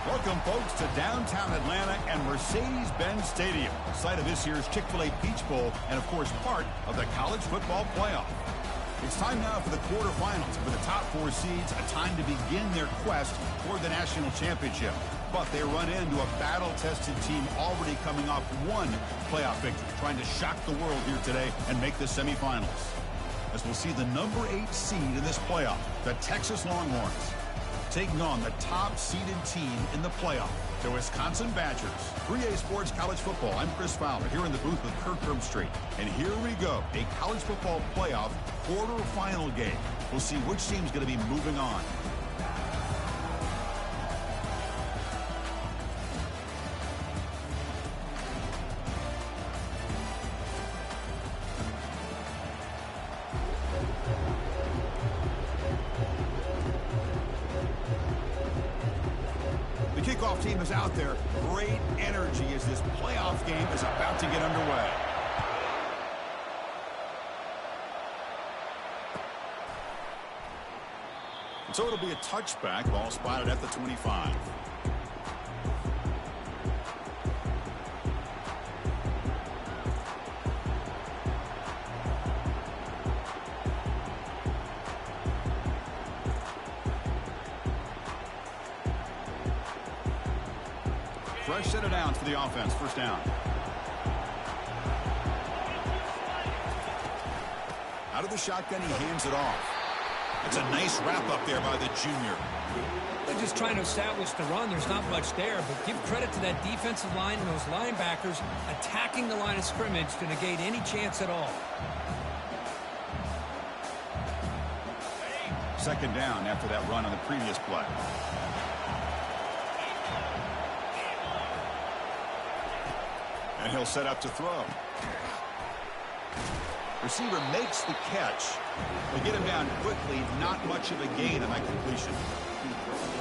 Welcome, folks, to downtown Atlanta and Mercedes-Benz Stadium, site of this year's Chick-fil-A Peach Bowl and, of course, part of the college football playoff. It's time now for the quarterfinals. For the top four seeds, a time to begin their quest toward the national championship. But they run into a battle-tested team already coming off one playoff victory, trying to shock the world here today and make the semifinals. As we'll see the number 8 seed in this playoff, the Texas Longhorns, taking on the top-seeded team in the playoff, the Wisconsin Badgers. 3A Sports College Football. I'm Chris Fowler here in the booth with Kirk Street. And here we go, a college football playoff quarterfinal game. We'll see which team's going to be moving on. Kickoff team is out there. Great energy as this playoff game is about to get underway. And so it'll be a touchback, ball spotted at the 25. Fresh set of downs for the offense. First down. Out of the shotgun, he hands it off. It's a nice wrap up there by the junior. They're just trying to establish the run. There's not much there, but give credit to that defensive line and those linebackers attacking the line of scrimmage to negate any chance at all. Second down after that run on the previous play. And he'll set up to throw. Receiver makes the catch. They get him down quickly. Not much of a gain on that completion.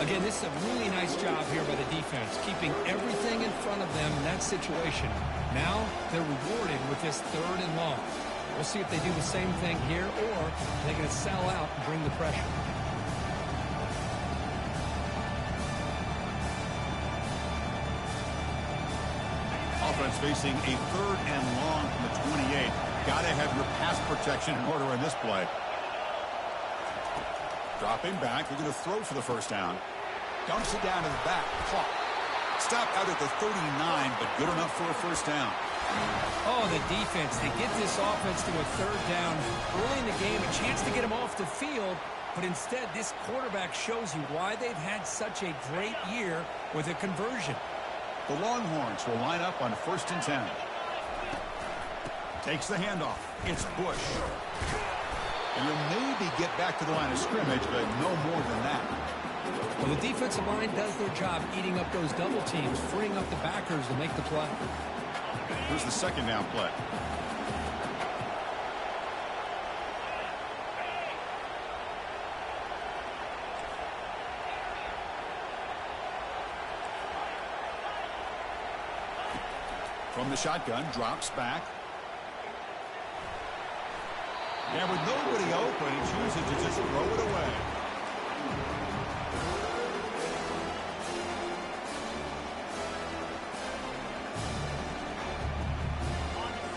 Again, this is a really nice job here by the defense, keeping everything in front of them in that situation. Now they're rewarded with this 3rd and long. We'll see if they do the same thing here, or they're going to sell out and bring the pressure. Offense facing a 3rd and long from the 28. Got to have your pass protection in order in this play. Dropping back. They're going to throw for the first down. Dumps it down to the back. Caught. Stopped out at the 39, but good enough for a first down. Oh, the defense. They get this offense to a 3rd down early in the game. A chance to get them off the field. But instead, this quarterback shows you why they've had such a great year with a conversion. The Longhorns will line up on 1st and 10. Takes the handoff. It's Bush. And you'll maybe get back to the line of scrimmage, but no more than that. Well, the defensive line does their job eating up those double teams, freeing up the backers to make the play. Here's the second down play. From the shotgun, drops back. And with nobody open, he chooses to just throw it away.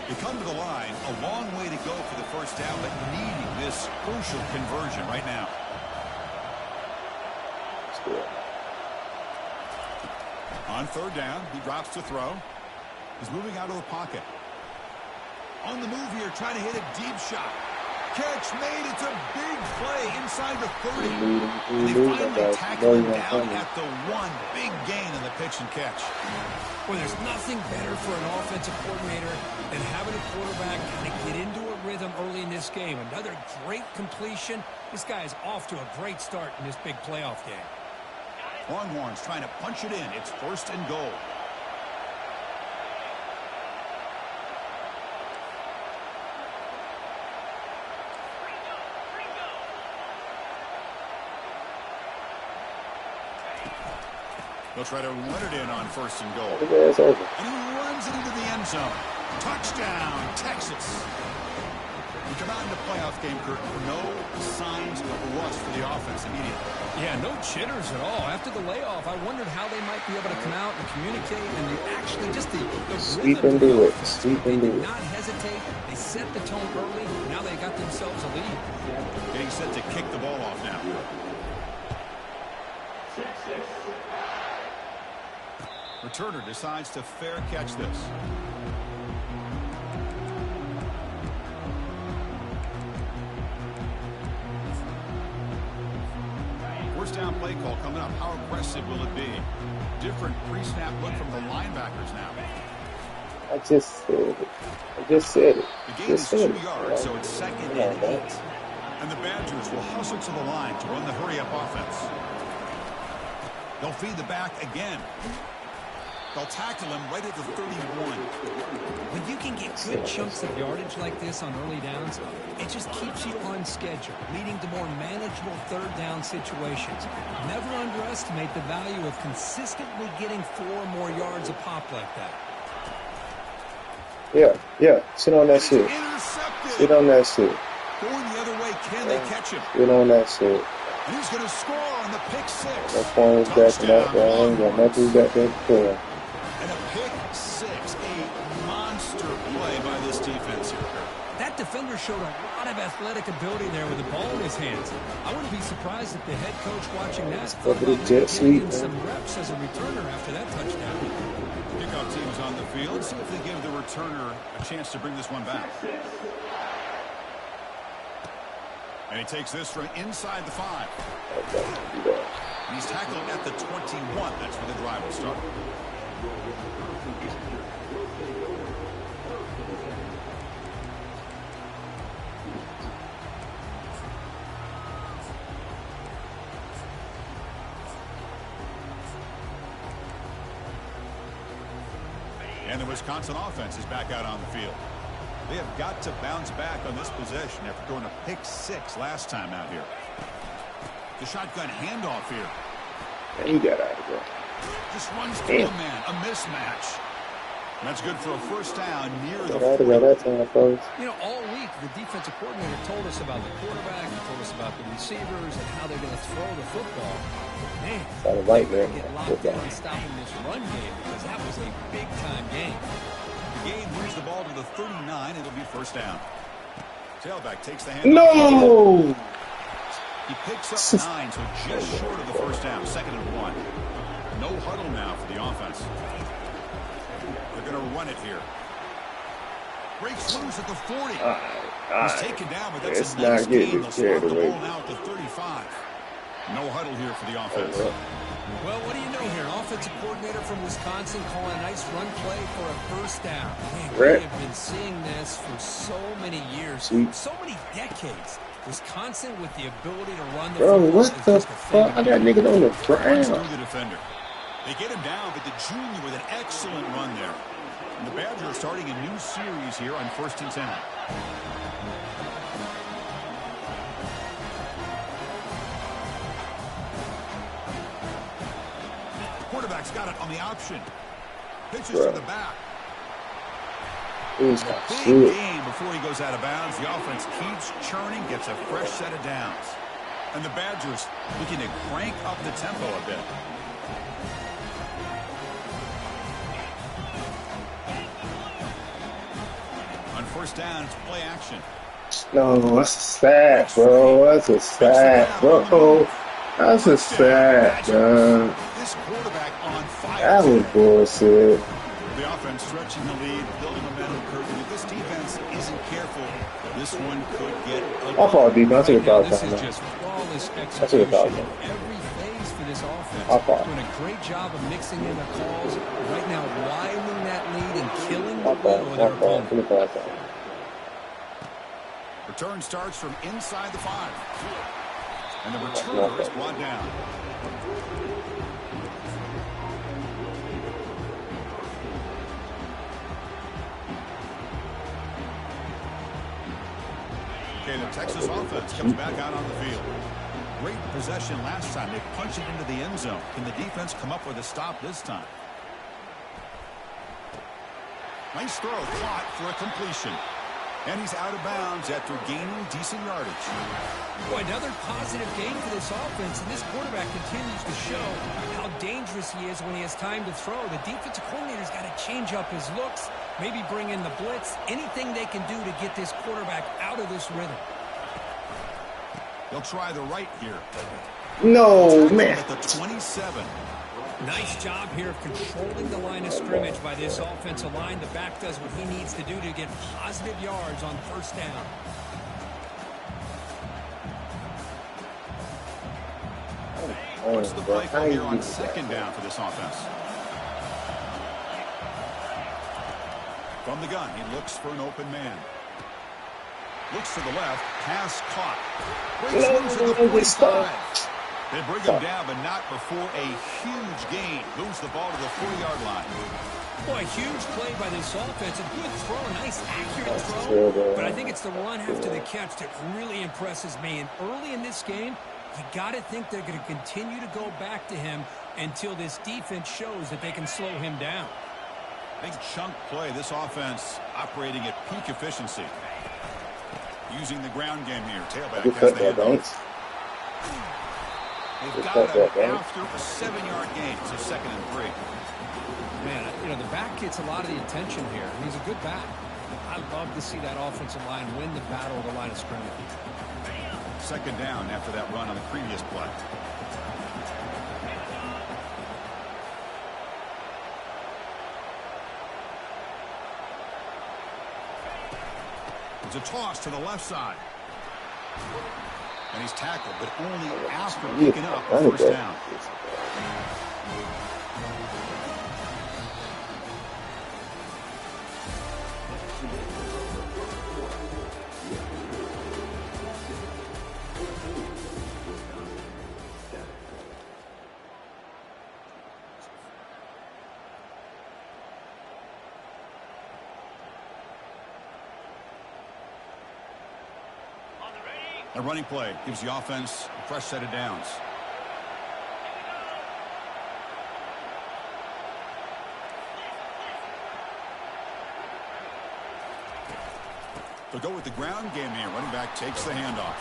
You come to the line, a long way to go for the first down, but needing this crucial conversion right now. On 3rd down, he drops to throw. He's moving out of the pocket. On the move here, trying to hit a deep shot. Catch made. It's a big play inside the 30. And they finally tackle him down at the 1. Big gain in the pitch and catch. Well, there's nothing better for an offensive coordinator than having a quarterback kind of get into a rhythm early in this game. Another great completion. This guy is off to a great start in this big playoff game. Longhorns trying to punch it in. It's 1st and goal. They'll try to run it in on 1st and goal. And he runs it into the end zone. Touchdown, Texas. about in the playoff game, Kurt, no signs of rust for the offense immediately. Yeah, no jitters at all. After the layoff, I wondered how they might be able to come out and communicate and actually just the Sweep rhythm and to the do it. offense. Sweep They and do did it. not hesitate. They set the tone early. Now they got themselves a lead. Getting set to kick the ball off now. Returner decides to fair catch this. First down play call coming up. How aggressive will it be? Different pre-snap look from the linebackers now. I just said it. The gain is 2 yards, so it's 2nd and 8. And the Badgers will hustle to the line to run the hurry-up offense. They'll feed the back again. They'll tackle him right at the 31. When you can get good chunks of yardage like this on early downs, it just keeps you on schedule, leading to more manageable third down situations. Never underestimate the value of consistently getting 4 or more yards a pop like that. Yeah. Sit on that shit. Sit on that shit. Going the other way, can they catch him? Sit on that shit. And he's going to score on the pick 6. That corner's backing up, bro. I ain't got nothing back there before. And a pick 6, a monster play by this defense here. That defender showed a lot of athletic ability there with the ball in his hands. I wouldn't be surprised if the head coach watching that thought about getting some reps as a returner after that touchdown. Kickoff team's on the field. See if they give the returner a chance to bring this one back. And he takes this from inside the 5. And he's tackled at the 21. That's where the drive will start. And the Wisconsin offense is back out on the field. They have got to bounce back on this possession after throwing a pick 6 last time out here. The shotgun handoff here. And he got out of there. Just runs through a man. A mismatch. That's good for a first down near the 40. You know, all week the defensive coordinator told us about the quarterback. He told us about the receivers and how they're going to throw the football. Man, right there. Get locked in on stopping this run game because that was a big-time game. The game moves the ball to the 39. It'll be first down. Tailback takes the hand. No! He picks up 9, so just short of the first down. 2nd and 1. No huddle now for the offense. They're going to run it here. Breaks loose at the 40. He's taken down, but that's a nice gain. They'll slot the ball now at the 35. No huddle here for the offense. Well, what do you know here? An offensive coordinator from Wisconsin calling a nice run play for a first down. Man, we have been seeing this for so many years, so many decades. Wisconsin with the ability to run the football. Bro, what the fuck? I got niggas on the ground. Through the defender. They get him down, but the junior with an excellent run there. And the Badgers are starting a new series here on 1st and 10. Quarterback's got it on the option. Pitches to the back. Big game before he goes out of bounds. The offense keeps churning, gets a fresh set of downs. And the Badgers looking to crank up the tempo a bit. On first down, it's play action. No, that's a sack, bro. That's a sack, bro. That's a sack, man. This quarterback on fire. That was bullshit. The offense stretching the lead, building momentum curve. If this defense isn't careful, this one could get ugly. I'll follow defense. Right now, this is just flawless execution. Every phase for this offense. Doing a great job of mixing in the calls. Right now, widening that lead and killing the will of their opponent. Return starts from inside the 5. And the returner is brought down. Okay, the Texas offense comes back out on the field. Great possession last time. They punched it into the end zone. Can the defense come up with a stop this time? Nice throw, caught for a completion. And he's out of bounds after gaining decent yardage. Boy, another positive game for this offense, and this quarterback continues to show how dangerous he is when he has time to throw. The defensive coordinator's got to change up his looks, maybe bring in the blitz, anything they can do to get this quarterback out of this rhythm. They'll try the right here. No, man. At the 27. Nice job here of controlling the line of scrimmage by this offensive line. The back does what he needs to do to get positive yards on first down. What's the play call here on second down for this offense? From the gun, he looks for an open man. Looks to the left, pass caught. Breaks loose at the 45. They bring him down, but not before a huge gain. Moves the ball to the 4-yard line. Boy, huge play by this offense. A good throw, nice accurate throw. But I think it's the run after the catch that really impresses me. And early in this game, you got to think they're going to continue to go back to him until this defense shows that they can slow him down. Big chunk play. This offense operating at peak efficiency. Using the ground game here. Tailback has the handoff. They've got him after a 7-yard gain. It's a 2nd and 3. Man, you know, the back gets a lot of the attention here. He's a good back. I love to see that offensive line win the battle of the line of scrimmage. 2nd down after that run on the previous play. It's a toss to the left side. And he's tackled, but only after picking up the first down. A running play gives the offense a fresh set of downs. They'll go with the ground game here. Running back takes the handoff.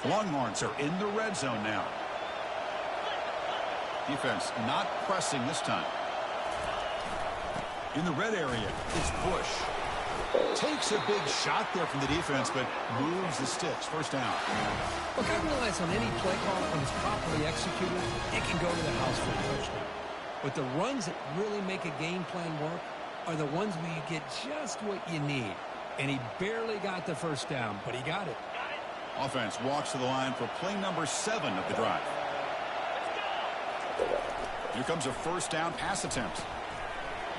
Longhorns are in the red zone now. Defense not pressing this time. In the red area, it's Bush. Takes a big shot there from the defense, but moves the sticks. First down. Look, I realize on any play call, when it's properly executed, it can go to the house for a touchdown. But the runs that really make a game plan work are the ones where you get just what you need. And he barely got the first down, but he got it. Offense walks to the line for play number 7 of the drive. Here comes a first down pass attempt.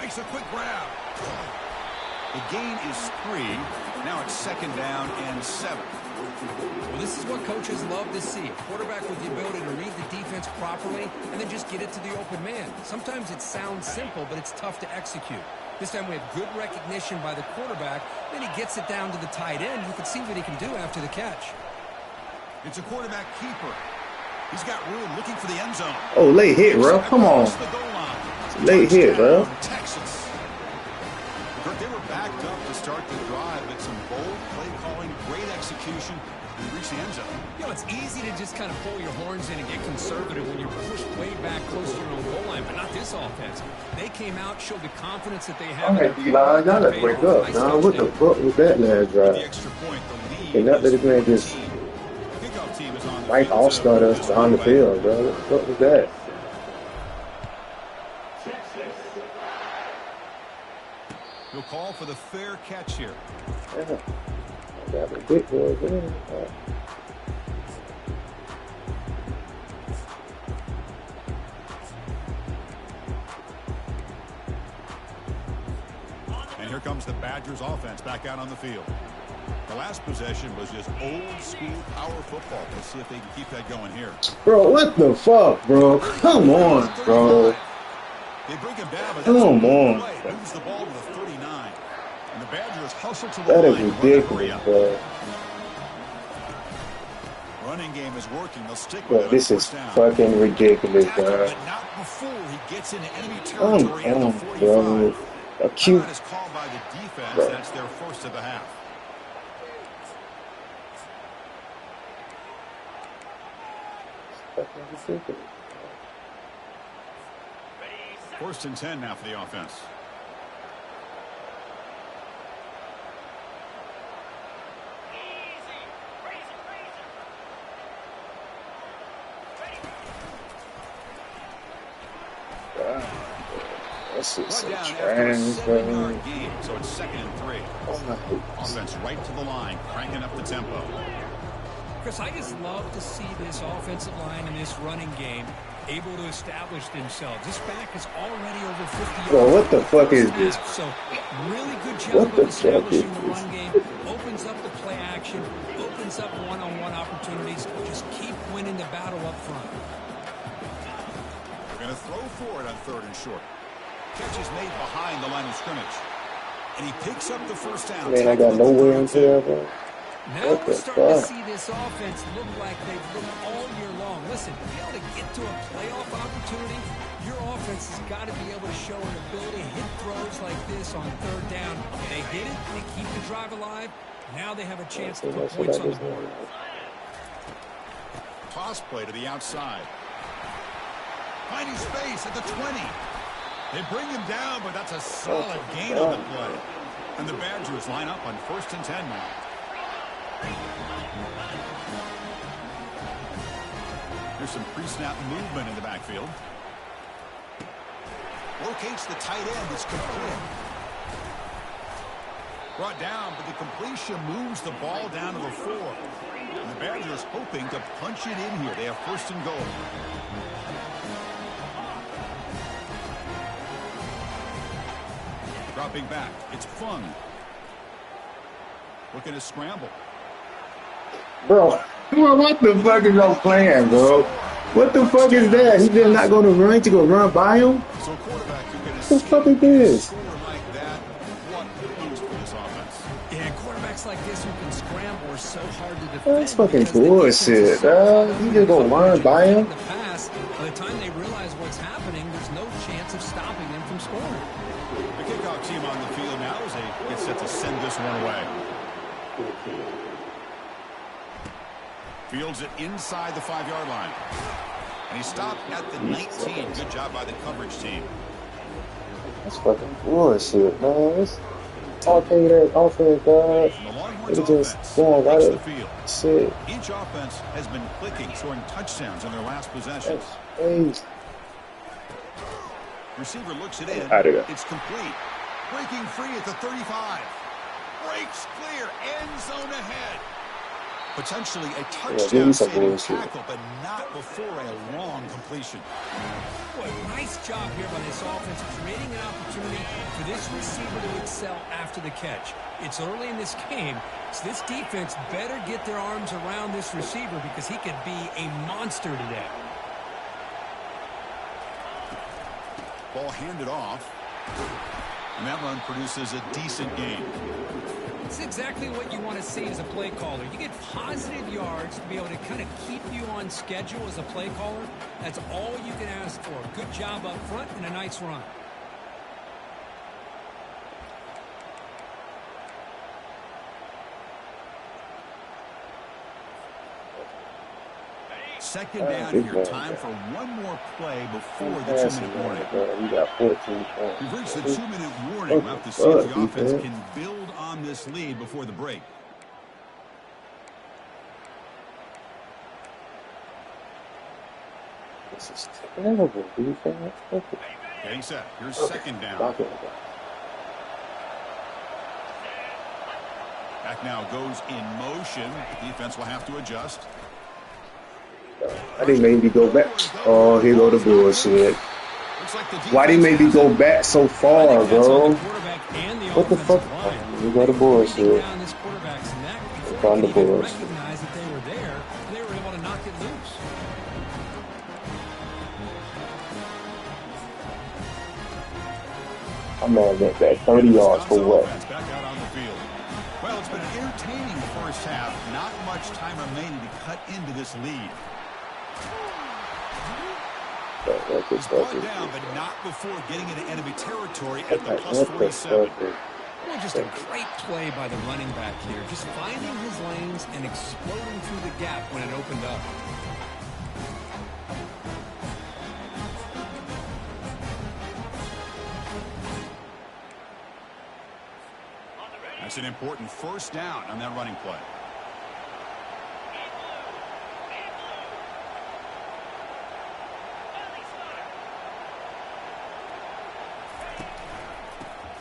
Makes a quick grab. The gain is 3. Now it's 2nd down and 7. Well, this is what coaches love to see. A quarterback with the ability to read the defense properly and then just get it to the open man. Sometimes it sounds simple, but it's tough to execute. This time we have good recognition by the quarterback. Then he gets it down to the tight end. You can see what he can do after the catch. It's a quarterback keeper. He's got room looking for the end zone. Oh, late hit, bro. Come on. Late hit, bro. Texas. They were backed up to start the drive, but some bold play calling, great execution, and reach the end zone. You know, it's easy to just kind of pull your horns in and get conservative when you're pushed way back close to your own goal line, but not this offense. They came out, showed the confidence that they have. All right, D-line, y'all let's wake up. Now, what the fuck was that last drive? The extra point, the lead. And not that it's going to just right all-star us behind the field, bro. What the fuck was that? He'll call for the fair catch here. Yeah. Got the big boys in. And here comes the Badgers offense back out on the field. The last possession was just old school power football. Let's see if they can keep that going here. Bro, what the fuck, bro? Come on, bro. They bring him down, but Come on. play. Moves the ball to the 39. And the Badgers hustle to the That line. is ridiculous, bro. Running game is working. They'll stick Bro, with it. this is fucking ridiculous, bro. But not before he gets into enemy territory at the 45. Bro. A cute. Is called by the defense. Bro. That's their first of the half. First and 10 now for the offense. This is so Down trash, bro. game, so it's 2nd and 3. Offense right to the line, cranking up the tempo. Chris, I just love to see this offensive line and this running game able to establish themselves. This back is already over 50 yards. Bro, what the fuck is this? So, really good job of establishing the run game. Opens up the play action, opens up one-on-one opportunities. Just keep winning the battle up front. They're going to throw for it on 3rd and short. Catch is made behind the line of scrimmage. And he picks up the first down. Man, I got nowhere in there, bro. Now we're starting to see this offense look like they've looked all year long. Listen, to be able to get to a playoff opportunity, your offense has got to be able to show an ability to hit throws like this on 3rd down. They did it. They keep the drive alive. Now they have a chance to put points on the board. Toss play to the outside. Finding space at the 20. They bring him down, but that's a solid gain on the play. And the Badgers line up on 1st and 10 now. There's some pre-snap movement in the backfield. Locates the tight end. It's complete. Brought down, but the completion moves the ball down to the 4. And the Badgers hoping to punch it in here. They have 1st and goal. Dropping back. It's Fung. Looking to scramble. Bro, what the fuck is your plan, bro? What the fuck is that? He's just not going to run to go run by him? So quarterback, you're going to what the fuck is this? like that. What boost for this offense? Yeah, quarterbacks like this who can scramble are so hard to defend. That's fucking bullshit, dog. You just going to run by him? The pass, by the time they realize what's happening, there's no chance of stopping them from scoring. The kickoff team on the field now as they get set to send this one away. Fields it inside the 5-yard line. And he stopped at the 19. Good job by the coverage team. That's fucking bullshit, man. I'll tell you that offense, dog. It's just going right up. Shit. Each offense has been clicking, scoring touchdowns in their last possessions. Receiver looks it in. It's complete. Breaking free at the 35. Breaks clear. End zone ahead. Potentially a touchdown-saving tackle, but not before a long completion. Boy, nice job here by this offense, creating an opportunity for this receiver to excel after the catch. It's early in this game, so this defense better get their arms around this receiver because he could be a monster today. Ball handed off. And that run produces a decent gain. It's exactly what you want to see as a play caller. You get positive yards to be able to kind of keep you on schedule as a play caller. That's all you can ask for. Good job up front and a nice run. Second down here. Time for one more play before the 2-minute warning. We got 14 points. We've reached the 2-minute warning. We'll have to see if the offense can build on this lead before the break. This is terrible defense. Getting set. Here's second down. Back now goes in motion. The defense will have to adjust. Why they made me go back? Oh, here go the bullshit. Why they made me go back so far, bro? What the fuck? Here go the bullshit. on the didn't even boards. recognize that they were there. They were able to knock it loose. My man went back 30 yards for what? Back out on the field. Well, it's been an entertaining first half. Not much time remaining to cut into this lead. He's brought down, but not before getting into enemy territory at the plus 47. Well, just a great play by the running back here. Just finding his lanes and exploding through the gap when it opened up. That's an important first down on that running play.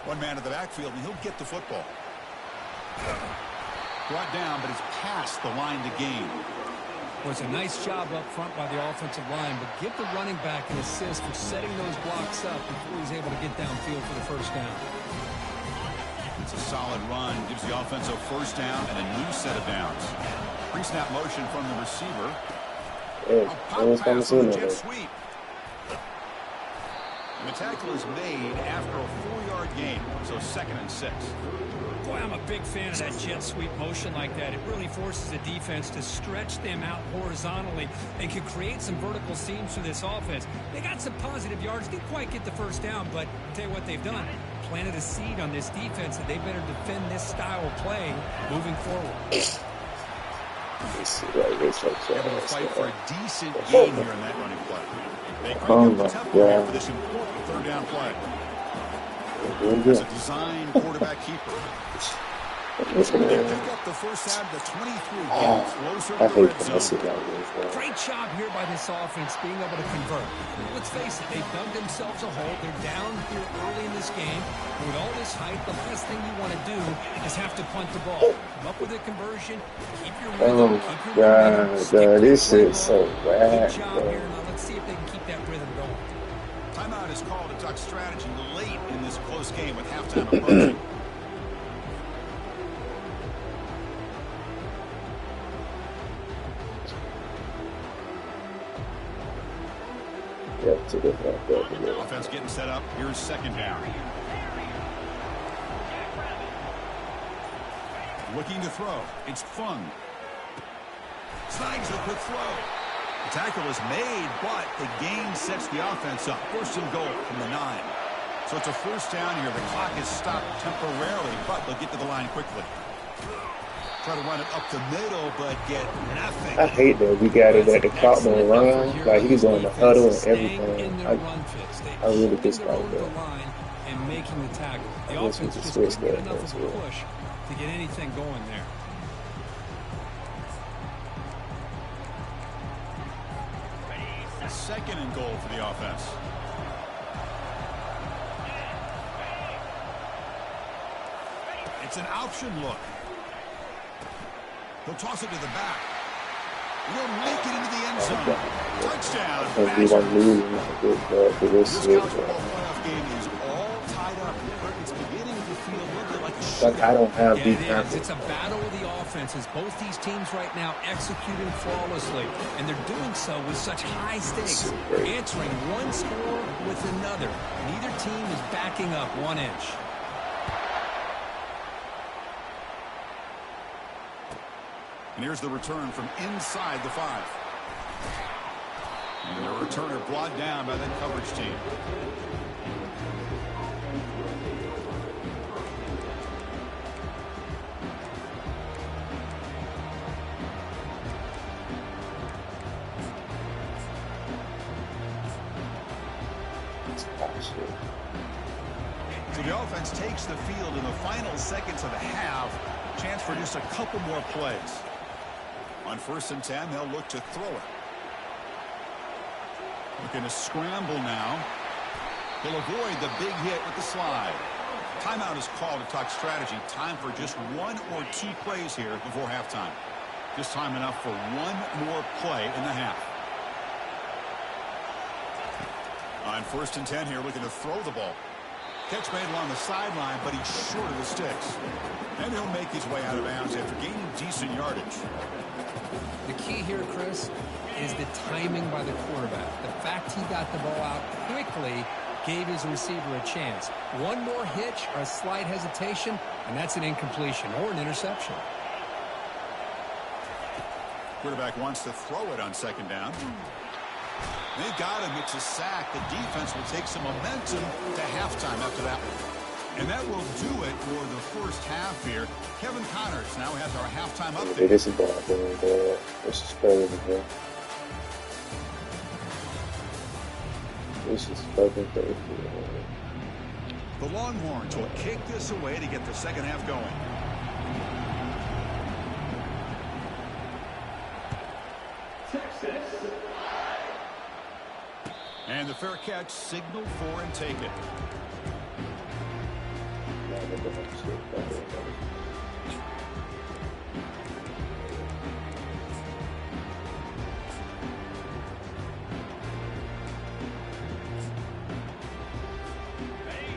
One man in the backfield, and he'll get the football. Brought down, but it's past the line to gain. Well, it's a nice job up front by the offensive line, but give the running back an assist for setting those blocks up before he's able to get downfield for the first down. It's a solid run. Gives the offense a first down and a new set of downs. Pre-snap motion from the receiver. Hey, A pop pass on the jet sweep. And the tackle is made after a 4-yard gain, so 2nd and 6. Boy, I'm a big fan of that jet sweep motion like that. It really forces the defense to stretch them out horizontally and can create some vertical seams for this offense. They got some positive yards. Didn't quite get the first down, but I'll tell you what they've done. Planted a seed on this defense that they better defend this style of play moving forward. Able to fight for a decent gain here in that running play. They crank up the tempo here for this important 3rd down play. It's a design quarterback keeper. They pick up the first down to 23, getting closer to the red zone. Great job here by this offense being able to convert. Let's face it, they've dug themselves a hole. They're down here early in this game. And with all this hype, the last thing you want to do is have to punt the ball. Come up with a conversion, keep your rhythm, keep your momentum. This is so bad. Good job here. Now let's see if they can keep that rhythm going. Timeout is called to talk strategy late in this close game with halftime approaching. Offense getting set up. Here's 2nd down. Looking to throw. It's Fung. Snags the quick throw. The tackle is made, but the gain sets the offense up. 1st and goal from the 9. So it's a first down here. The clock is stopped temporarily, but they'll get to the line quickly. Try to run it up the middle, but get nothing. I hate that we got it at the clock don't run. Like he's on the huddle and everything. I really dislike that. And making the tackle. The offense just couldn't get enough of a push to get anything going there. A 2nd and goal for the offense. It's an option look. He'll toss it to the back. He'll make it into the end zone. Touchdown. This college football playoff game is all tied up. It's beginning to feel a little bit like a shootout. I don't have it is. It's a battle of the offenses. Both these teams right now executing flawlessly, and they're doing so with such high stakes. Answering one score with another. Neither team is backing up 1 inch. And here's the return from inside the 5. And the returner brought down by that coverage team. So the offense takes the field in the final seconds of the half. Chance for just a couple more plays. On 1st and 10, they'll look to throw it. Looking to scramble now. He'll avoid the big hit with the slide. Timeout is called to talk strategy. Time for just 1 or 2 plays here before halftime. Just time enough for 1 more play in the half. On 1st and 10 here, looking to throw the ball. Catch made along the sideline, but he's short of the sticks. And he'll make his way out of bounds after gaining decent yardage. The key here, Chris, is the timing by the quarterback. The fact he got the ball out quickly gave his receiver a chance. One more hitch or a slight hesitation, and that's an incompletion or an interception. Quarterback wants to throw it on second down. They got him. It's a sack. The defense will take some momentum to halftime after that one. And that will do it for the first half here. Kevin Connors now has our halftime update. This is bad, bro. This is crazy, bro. This is fucking crazy, bro. The Longhorns will kick this away to get the second half going. And the fair catch, signal for and take it.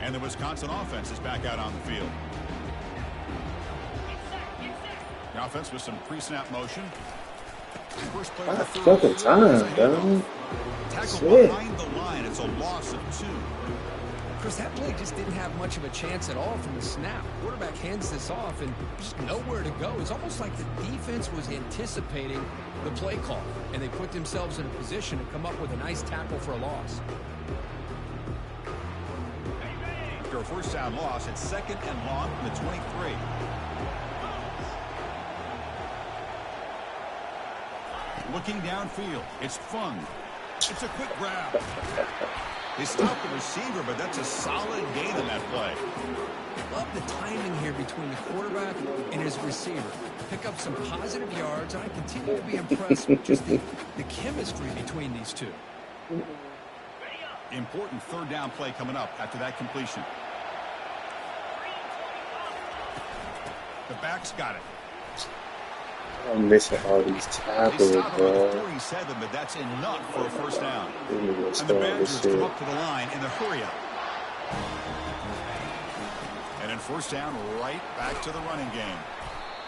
And the Wisconsin offense is back out on the field. The offense with some pre-snap motion. First play of the third. Fucking time, bro. Tackle behind the line. It's a loss of 2. Chris, that play just didn't have much of a chance at all from the snap. Quarterback hands this off and just nowhere to go. It's almost like the defense was anticipating the play call, and they put themselves in a position to come up with a nice tackle for a loss. After a first down loss, it's second and long from the 23. Looking downfield, it's Fung. It's a quick grab. They stopped the receiver, but that's a solid gain on that play. Love the timing here between the quarterback and his receiver. Pick up some positive yards, and I continue to be impressed with just the chemistry between these two. Important third down play coming up after that completion. The back's got it. I'm missing all these tackles, bro. 47, but that's enough for a first down. And the Badgers come up to the line in the hurry up. And in first down, right back to the running game.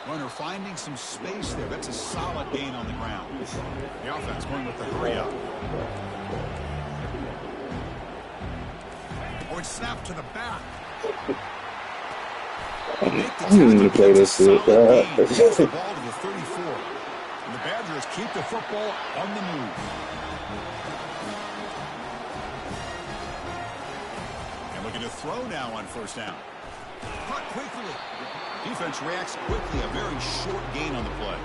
Runner finding some space there. That's a solid gain on the ground. The offense going with the hurry up. Oh, it's snapped to the back. I'm gonna play this shit, bro. The ball to the 34. And the Badgers keep the football on the move. And looking to throw now on first down. Caught quickly. Defense reacts quickly. A very short gain on the play.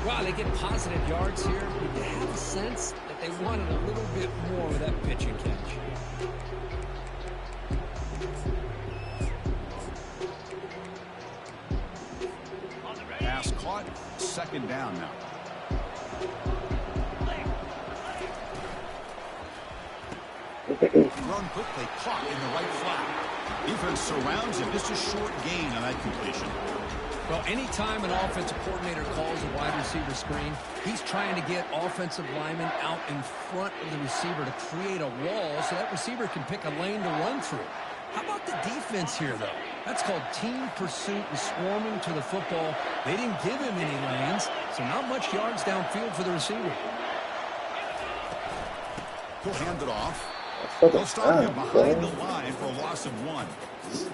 Wow, they get positive yards here, but they have a sense that they wanted a little bit more with that pitch and catch. Pass caught. Second down now. Run quickly. Caught in the right flat. Defense surrounds him. Just a short gain on that completion. Well, anytime an offensive coordinator calls a wide receiver screen, he's trying to get offensive linemen out in front of the receiver to create a wall so that receiver can pick a lane to run through. How about the defense here, though? That's called team pursuit and swarming to the football. They didn't give him any lanes, so not much yards downfield for the receiver. He'll hand it off. They'll start him behind the line for a loss of 1.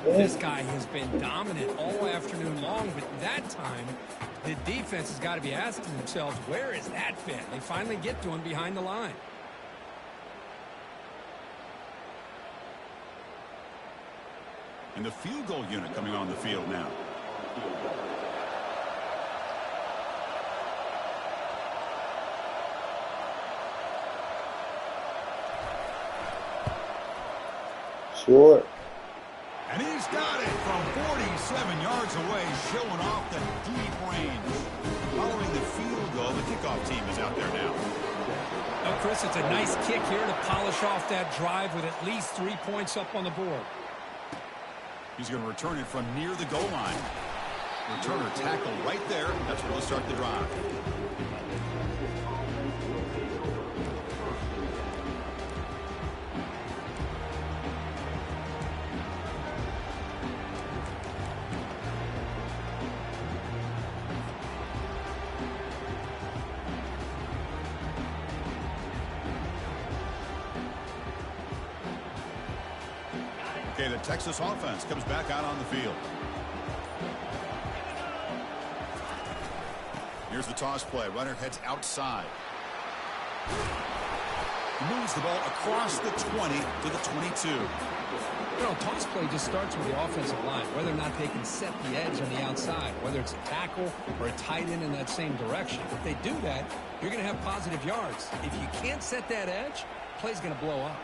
This guy has been dominant all afternoon long, but that time, the defense has got to be asking themselves, where is that fit? They finally get to him behind the line. And the field goal unit coming on the field now. Sure. And he's got it from 47 yards away, showing off the deep range. Following the field goal, the kickoff team is out there now. Now, Chris, it's a nice kick here to polish off that drive with at least 3 points up on the board. He's going to return it from near the goal line. Returner tackle right there. That's where they'll start the drive. Okay, the Texas offense comes back out on the field. Here's the toss play. Runner heads outside. Moves the ball across the 20 to the 22. You know, toss play just starts with the offensive line, whether or not they can set the edge on the outside, whether it's a tackle or a tight end in that same direction. If they do that, you're going to have positive yards. If you can't set that edge, play's going to blow up.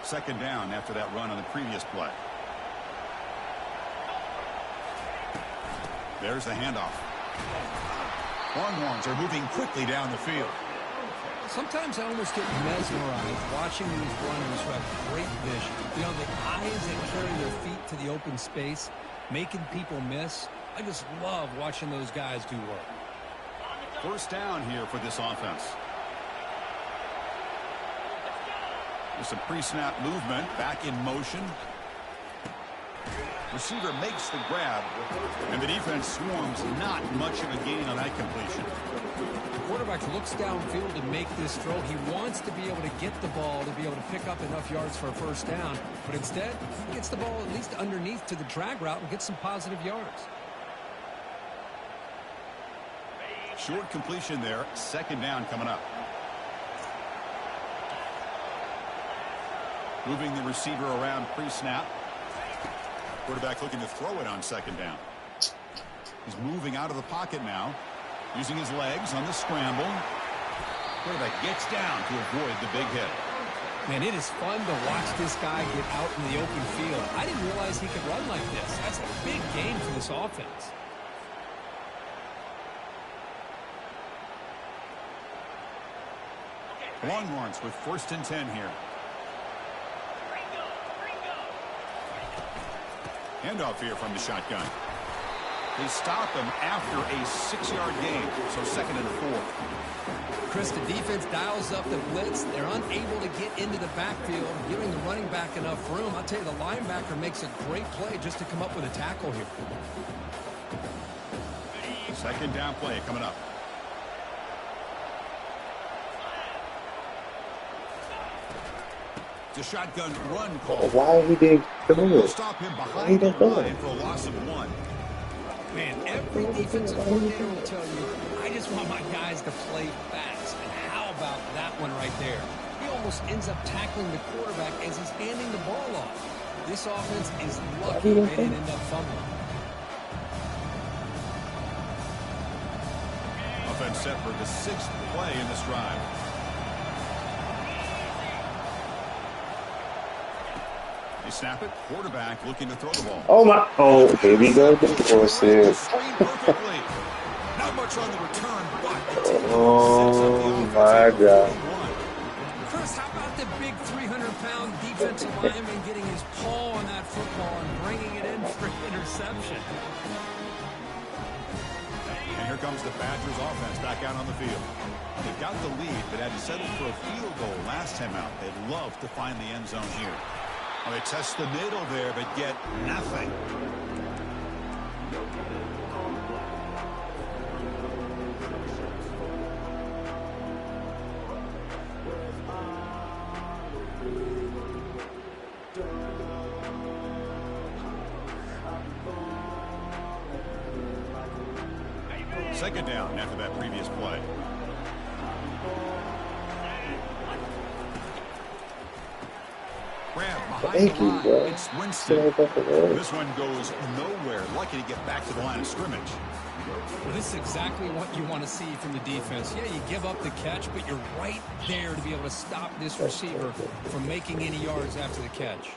Second down after that run on the previous play. There's the handoff. Longhorns are moving quickly down the field. Sometimes I almost get mesmerized watching these runners who have great vision. You know, the eyes that carry their feet to the open space, making people miss. I just love watching those guys do work. First down here for this offense. There's some pre-snap movement, back in motion. Receiver makes the grab, and the defense swarms. Not much of a gain on that completion. The quarterback looks downfield to make this throw. He wants to be able to get the ball to be able to pick up enough yards for a first down, but instead, he gets the ball at least underneath to the drag route and gets some positive yards. Short completion there. Second down coming up. Moving the receiver around pre-snap. Quarterback looking to throw it on second down. He's moving out of the pocket now, using his legs on the scramble. Quarterback gets down to avoid the big hit. Man, it is fun to watch this guy get out in the open field. I didn't realize he could run like this. That's a big game for this offense. Longhorns with 1st and 10 here. Handoff here from the shotgun. They stop him after a 6-yard gain, so 2nd and 4. Chris, the defense dials up the blitz. They're unable to get into the backfield, giving the running back enough room. I'll tell you, the linebacker makes a great play just to come up with a tackle here. Second down play coming up. The shotgun run call. Why he didn't throw it? Stop him behind the line for a loss of 1. Man, every defensive coordinator will tell you, I just want my guys to play fast. And how about that one right there? He almost ends up tackling the quarterback as he's handing the ball off. This offense is lucky they didn't end up fumbling. Offense set for the 6th play in this drive. They snap it. Quarterback looking to throw the ball. Oh my! Oh, here we go. Bullshit. Not much on the return, but it Oh my God. Chris, how about the big 300-pound defensive lineman getting his paw on that football and bringing it in for an interception? And here comes the Badgers offense back out on the field. They've got the lead, but had to settle for a field goal last time out. They'd love to find the end zone here. Well, they test the middle there, but get nothing. Second down after that previous play. Thank you, bro. It's Winston. This one goes nowhere. Lucky to get back to the line of scrimmage. Well, this is exactly what you want to see from the defense. Yeah, you give up the catch, but you're right there to be able to stop this receiver from making any yards after the catch.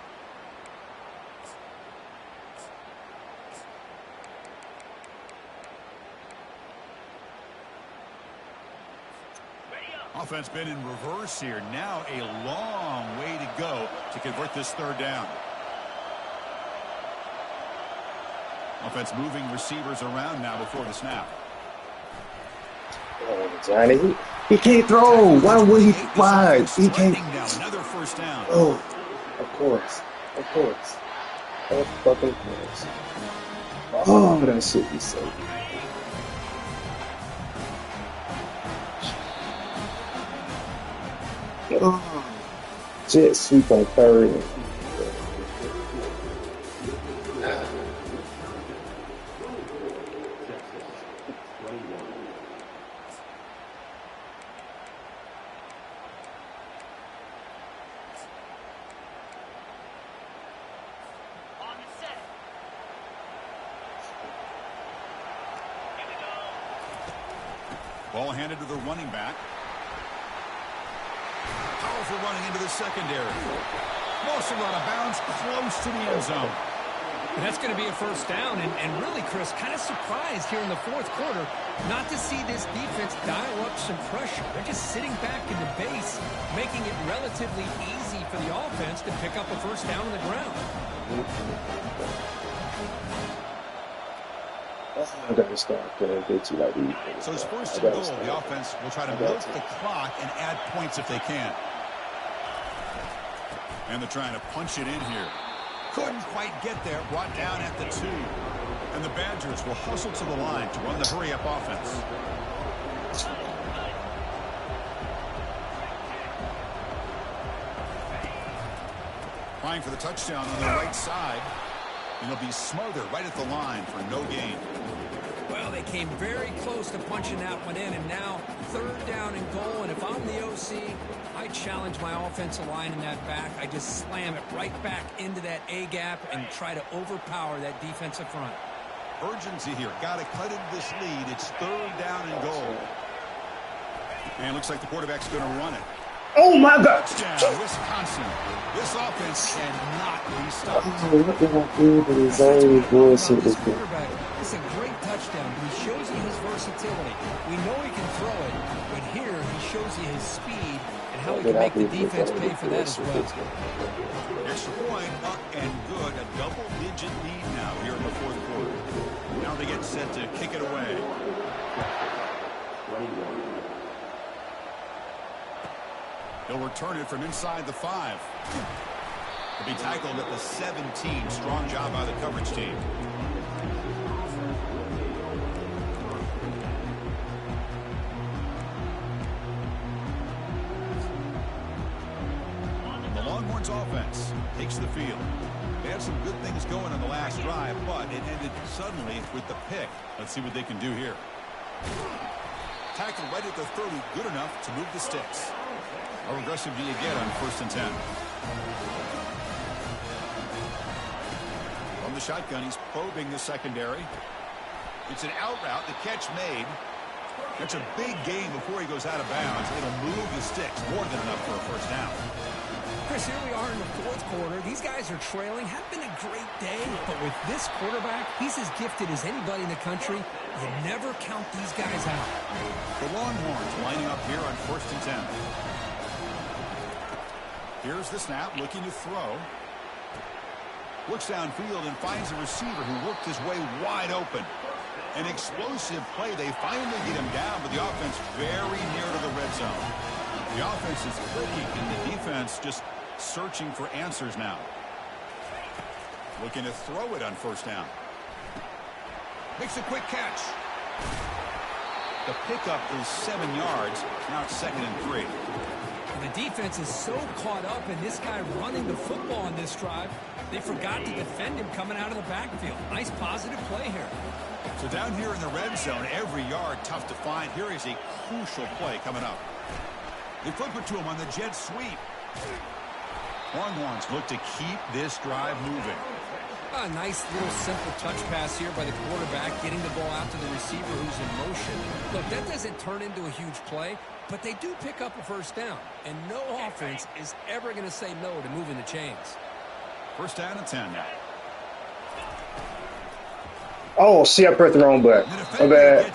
Offense been in reverse here. Now a long way to go to convert this third down. Offense moving receivers around now before the snap. Oh, Johnny, he can't throw. Why would he? Why? He can't. Another first down. Oh, of course. Of course. Of fucking course. Oh, that should be so good. Oh, jet sweep on third. Ball handed to the running back. Powerful running into the secondary. Most of out of bounds, close to the end zone. And that's going to be a first down. And really, Chris, kind of surprised here in the fourth quarter not to see this defense dial up some pressure. They're just sitting back in the base, making it relatively easy for the offense to pick up a first down on the ground. I gotta start getting bitchy like these. So it's first and goal. The offense will try to milk the clock and add points if they can. And they're trying to punch it in here. Couldn't quite get there. Brought down at the 2. And the Badgers will hustle to the line to run the hurry-up offense. Trying for the touchdown on the right side. And he'll be smothered right at the line for no gain. Well, they came very close to punching that one in, and now third down and goal. And if I'm the OC, I challenge my offensive line in that back. I just slam it right back into that A-gap and try to overpower that defensive front. Urgency here. Got to cut into this lead. It's third down and goal. And looks like the quarterback's going to run it. Oh, my God. Touchdown, Wisconsin. This offense cannot be stopped. What did I do to deserve bullshit this game? It's a great touchdown, but he shows you his versatility. We know he can throw it, but here he shows you his speed and how he can make the defense pay for that as well. Extra point, up and good. A double-digit lead now here in the fourth quarter. Now they get set to kick it away. They'll return it from inside the 5. He'll be tackled at the 17. Strong job by the coverage team. The Longhorns offense takes the field. They had some good things going on the last drive, but it ended suddenly with the pick. Let's see what they can do here. Tackle right at the 30, good enough to move the sticks. How aggressive do you get on first and 10? From the shotgun, he's probing the secondary. It's an out route, the catch made. That's a big gain before he goes out of bounds. It'll move the sticks, more than enough for a first down. Chris, here we are in the fourth quarter. These guys are trailing. Had been a great day, but with this quarterback, he's as gifted as anybody in the country. You never count these guys out. The Longhorns lining up here on first and 10. Here's the snap, looking to throw. Looks downfield and finds a receiver who worked his way wide open. An explosive play. They finally get him down, but the offense very near to the red zone. The offense is clicking, and the defense just searching for answers now. Looking to throw it on first down. Makes a quick catch. The pickup is 7 yards. Now it's 2nd and 3. And the defense is so caught up in this guy running the football on this drive, they forgot to defend him coming out of the backfield. Nice positive play here. So down here in the red zone, every yard tough to find. Here is a crucial play coming up. They flip it to him on the jet sweep. Longhorns look to keep this drive moving. A nice little simple touch pass here by the quarterback, getting the ball out to the receiver who's in motion. Look, that doesn't turn into a huge play, but they do pick up a first down. And no offense is ever going to say no to moving the chains. First down and 10 now. Oh, shit, I pressed the wrong button. My bad.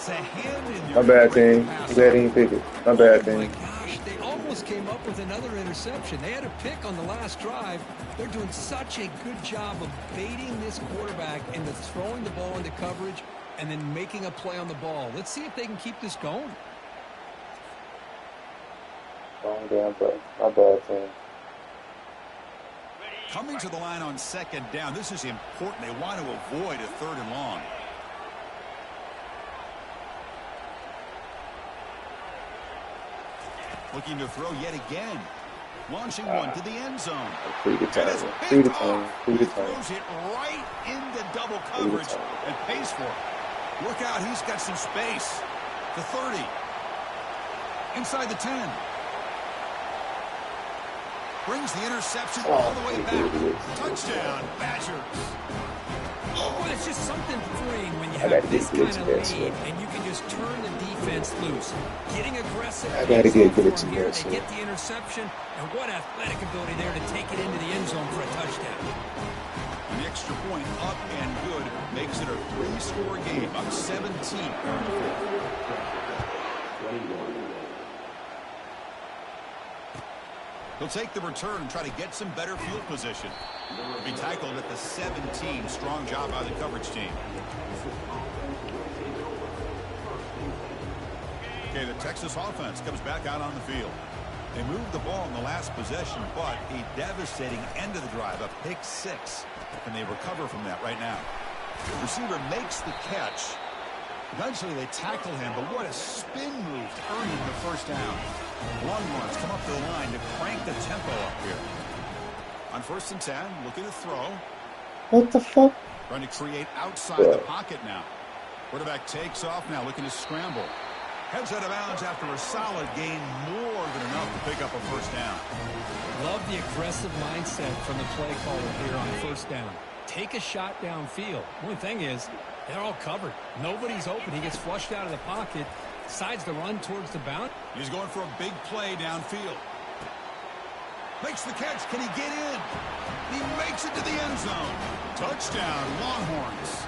My bad, team. They didn't pick it. My bad, team. Oh my gosh, they almost came up with another interception. They had a pick on the last drive. They're doing such a good job of baiting this quarterback into throwing the ball into coverage and then making a play on the ball. Let's see if they can keep this going. Wrong damn play. My bad, team. Coming to the line on 2nd down. This is important. They want to avoid a 3rd and long. Looking to throw yet again. Launching one to the end zone. Free the time. Throws it right into double coverage and pays for it. Look out. He's got some space. The 30. Inside the 10. Brings the interception all the way back. Touchdown, Badgers. Well, it's just something freeing when you have this kind of lead and you can just turn the defense defense loose. Getting aggressive. I gotta get for it to here. that They shit. get the interception, and what athletic ability there to take it into the end zone for a touchdown. An extra point up and good makes it a 3-score game. Up 17 here in the fourth. He'll take the return and try to get some better field position. He'll be tackled at the 17. Strong job by the coverage team. Okay, the Texas offense comes back out on the field. They moved the ball in the last possession, but a devastating end of the drive, a pick 6. Can they recover from that right now? The receiver makes the catch. Eventually they tackle him, but what a spin move to earn him the first down. Long runs come up the line to crank the tempo up here. On 1st and 10, looking to throw. What the fuck? Trying to create outside the pocket now. Quarterback takes off now, looking to scramble. Heads out of bounds after a solid gain, more than enough to pick up a first down. Love the aggressive mindset from the play caller here on 1st down. Take a shot downfield. Only thing is, they're all covered. Nobody's open. He gets flushed out of the pocket, decides to run towards the bound. He's going for a big play downfield. Makes the catch. Can he get in? He makes it to the end zone. Touchdown, Longhorns.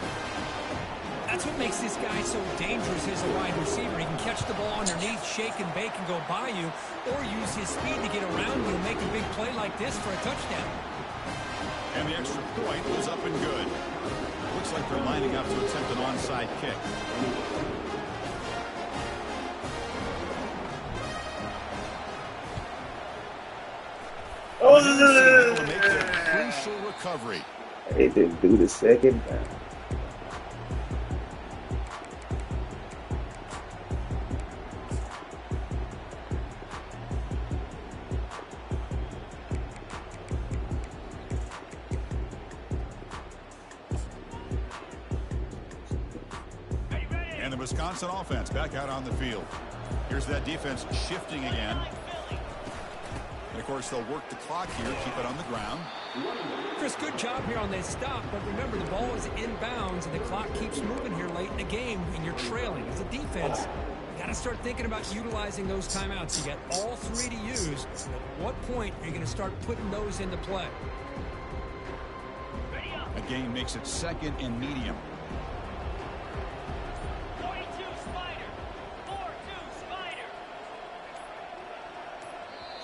That's what makes this guy so dangerous as a wide receiver. He can catch the ball underneath, shake and bake, and go by you, or use his speed to get around you and make a big play like this for a touchdown. And the extra point was up and good. Looks like they're lining up to attempt an onside kick. Oh, to make a crucial recovery. They didn't do the second down. And the Wisconsin offense back out on the field. Here's that defense shifting again. And, of course, they'll work the clock here, keep it on the ground. Chris, good job here on this stop, but remember, the ball is inbounds, and the clock keeps moving here late in the game, and you're trailing. As a defense, you got to start thinking about utilizing those timeouts. You got all 3 to use. At what point are you going to start putting those into play? A gain makes it 2nd and medium.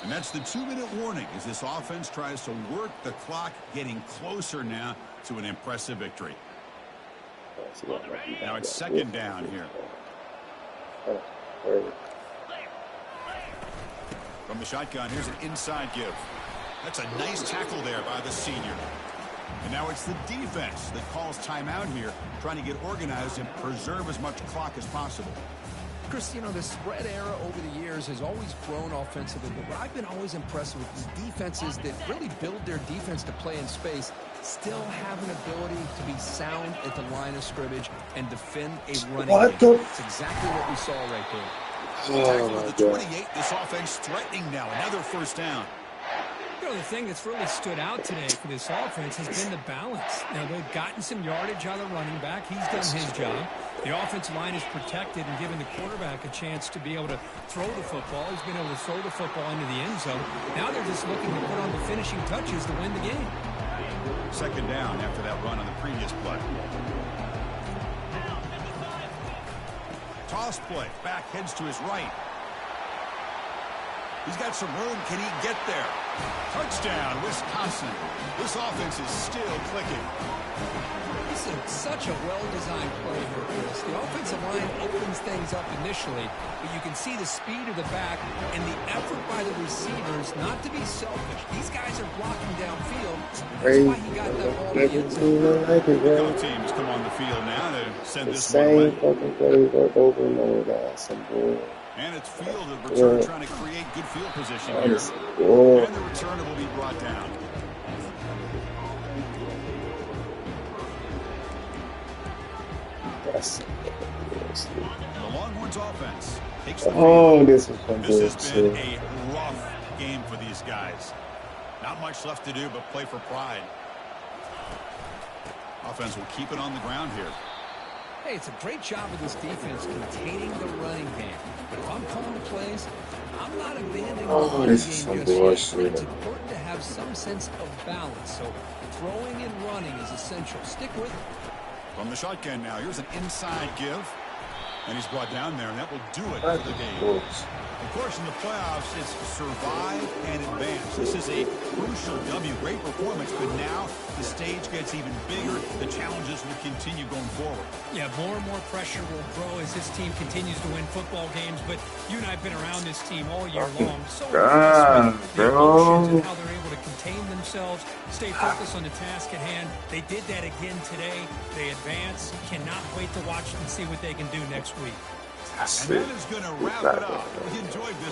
And that's the 2-minute warning as this offense tries to work the clock, getting closer now to an impressive victory. Now it's 2nd down here. From the shotgun, here's an inside give. That's a nice tackle there by the senior. And now it's the defense that calls timeout here, trying to get organized and preserve as much clock as possible. Chris, you know, the spread era over the years has always grown offensively, but what I've been always impressed with is defenses that really build their defense to play in space still have an ability to be sound at the line of scrimmage and defend a running game. That's exactly what we saw right there. Tackle at the 28, this offense threatening now. Another first down. You know, the thing that's really stood out today for this offense has been the balance. Now, they've gotten some yardage out of the running back. He's done his job. The offensive line is protected and given the quarterback a chance to be able to throw the football. He's been able to throw the football into the end zone. Now they're just looking to put on the finishing touches to win the game. 2nd down after that run on the previous play. Toss play. Back heads to his right. He's got some room. Can he get there? Touchdown, Wisconsin. This offense is still clicking. This is such a well-designed play here, Chris. The offensive line opens things up initially, but you can see the speed of the back and the effort by the receivers not to be selfish. These guys are blocking downfield. That's why he got that ball to the end zone. Both teams come on the field now to send this one same away. fucking plays over and over again. Some bull. And it's fielded return, trying to create good field position here. And the returner will be brought down. The Longhorns offense takes the lead. This has been a rough game for these guys. Not much left to do but play for pride. Offense will keep it on the ground here. Hey, it's a great job of this defense containing the running game. But if I'm calling the plays, I'm not abandoning the Oh, running this is game some just yet. But bullshit. it's important to have some sense of balance. So throwing and running is essential. Stick with it. From the shotgun now, here's an inside give. And he's brought down there, and that will do it for the game. Of course, in the playoffs, it's survive and advance. This is a crucial W. Great performance, but now the stage gets even bigger. The challenges will continue going forward. Yeah, more and more pressure will grow as this team continues to win football games. But you and I have been around this team all year long. So impressed with the emotions and how they're able to contain themselves, stay focused on the task at hand. They did that again today. They advance. Cannot wait to watch and see what they can do next week. And that is going to wrap it up. We enjoyed this